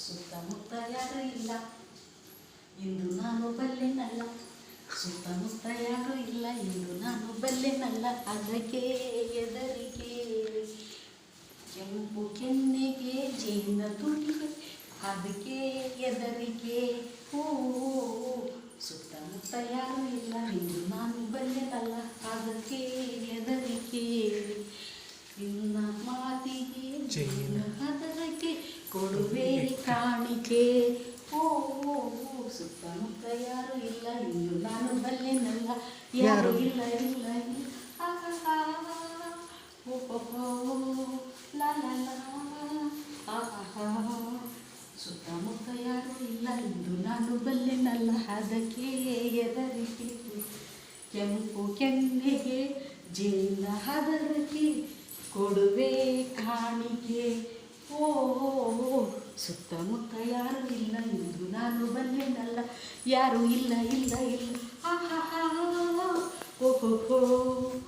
ಸುತ್ತಮುತ್ತ ಯಾರು ಇಲ್ಲ ಇಂದು ನಾನು ಬಲ್ಲೆನಲ್ಲ. ಸುತ್ತಮುತ್ತ ಯಾರು ಇಲ್ಲ ಇಂದು ನಾನು ಬಲ್ಲೆನಲ್ಲ. ಅದಕ್ಕೆ ಎದರಿಗೆ ಕೆಂಪು ಕೆನ್ನೆಗೆ ಜೇನ ತುಟಿಗೆ ಅದಕ್ಕೆ ಎದರಿಗೆ. ಓ ಸುತ್ತಮುತ್ತ ಯಾರು ಇಲ್ಲ ಇಂದು ನಾನು ಬಲ್ಲೆನಲ್ಲ. ಅದಕ್ಕೆ ಎದರಿಗೆ ನಿನ್ನ ಮಾತಿಗೆ ಜೇನ ಅದಕ್ಕೆ ಕೊಡುವೆ ಕಾಣಿಕೆ. ಓ ಸುತ್ತಮುತ್ತ ಯಾರು ಇಲ್ಲ ಇಂದು ನಾನು ಬಲ್ಲೆನಲ್ಲ. ಯಾರು ಇಲ್ಲ ಇಲ್ಲ ಇಲ್ಲ. ಓಹೋ ಲಾ ಲಾ ಲಾ. ಸುತ್ತಮುತ್ತ ಯಾರು ಇಲ್ಲ ಇಂದು ನಾನು ಬಲ್ಲೆನಲ್ಲ. ಅದಕ್ಕೆ ಎದರಿಗೆ ಕೆಂಪು ಕೆನ್ನೆಗೆ ಜೇನ ಹದರಕ್ಕೆ ಕೊಡುವೆ ಕಾಣಿಕೆ. ಓ ಸುತ್ತಮುತ್ತ ಯಾರು ಇಲ್ಲ ಇಂದು ನಾನು ಬಲ್ಲೆನಲ್ಲ. ಯಾರು ಇಲ್ಲ ಇಲ್ಲ ಇಲ್ಲ. ಓಹೋ